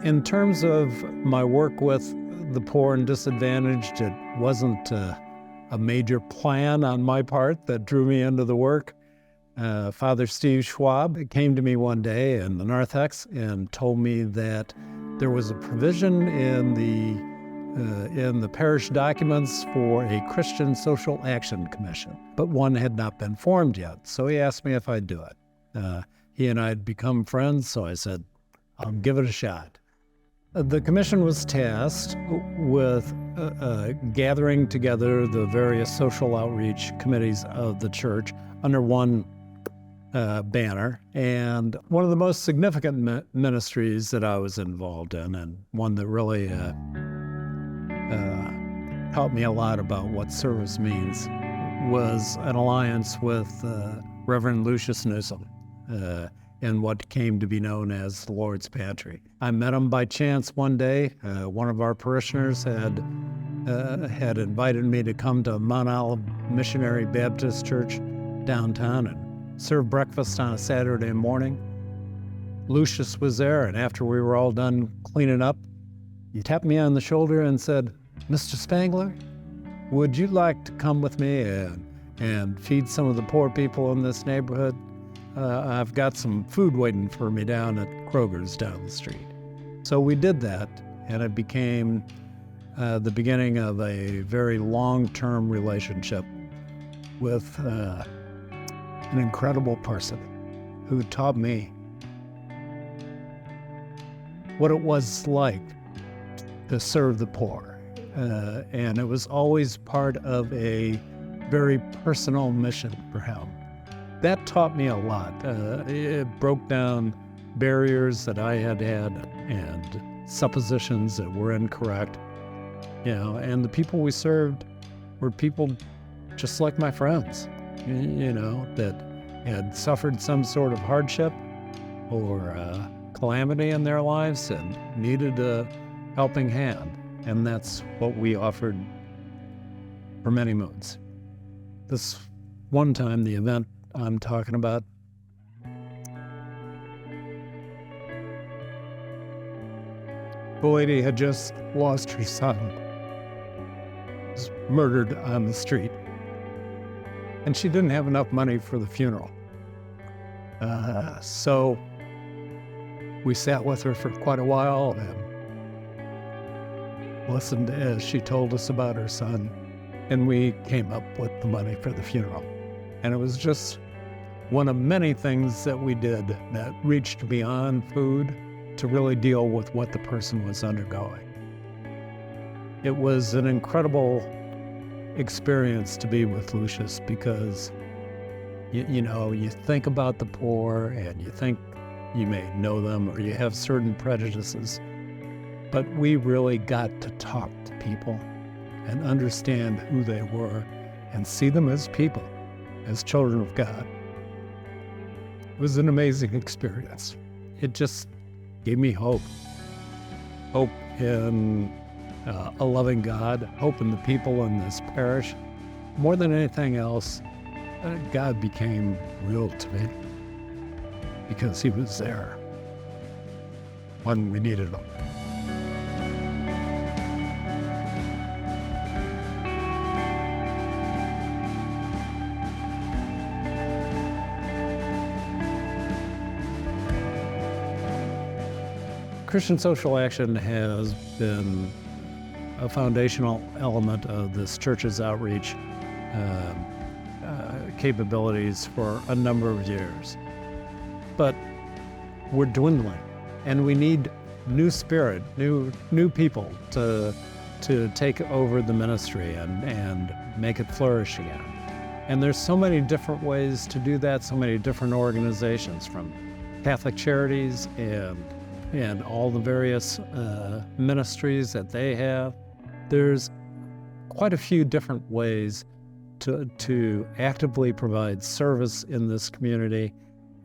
In terms of my work with the poor and disadvantaged, it wasn't a major plan on my part that drew me into the work. Father Steve Schwab came to me one day in the narthex and told me that there was a provision in the parish documents for a Christian Social Action Commission, but one had not been formed yet. So he asked me if I'd do it. He and I had become friends, so I said, I'll give it a shot. The commission was tasked with gathering together the various social outreach committees of the church under one banner. And one of the most significant ministries that I was involved in, and one that really taught me a lot about what service means, was an alliance with Reverend Lucius Newsom in what came to be known as the Lord's Pantry. I met him by chance one day. One of our parishioners had invited me to come to Mount Olive Missionary Baptist Church downtown and serve breakfast on a Saturday morning. Lucius was there, and after we were all done cleaning up, he tapped me on the shoulder and said, "Mr. Spangler, would you like to come with me and feed some of the poor people in this neighborhood? I've got some food waiting for me down at Kroger's down the street." So we did that, and it became the beginning of a very long-term relationship with an incredible person who taught me what it was like to serve the poor. And it was always part of a very personal mission for him. That taught me a lot. It broke down barriers that I had and suppositions that were incorrect. And the people we served were people just like my friends, that had suffered some sort of hardship or calamity in their lives and needed a helping hand. And that's what we offered for many moons. This one time, the event I'm talking about, the lady had just lost her son. He was murdered on the street. And she didn't have enough money for the funeral. So we sat with her for quite a while and listened as she told us about her son. And we came up with the money for the funeral. And it was just one of many things that we did that reached beyond food to really deal with what the person was undergoing. It was an incredible experience to be with Lucius because, you think about the poor and you think you may know them or you have certain prejudices, but we really got to talk to people and understand who they were and see them as people, as children of God. It was an amazing experience. It just gave me hope. Hope in a loving God, hope in the people in this parish. More than anything else, God became real to me because he was there when we needed him. Christian social action has been a foundational element of this church's outreach capabilities for a number of years. But we're dwindling, and we need new spirit, new people to take over the ministry and make it flourish again. And there's so many different ways to do that, so many different organizations, from Catholic Charities and all the various ministries that they have. There's quite a few different ways to actively provide service in this community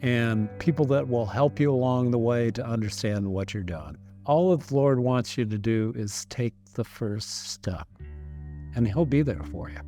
and people that will help you along the way to understand what you're doing. All that the Lord wants you to do is take the first step, and he'll be there for you.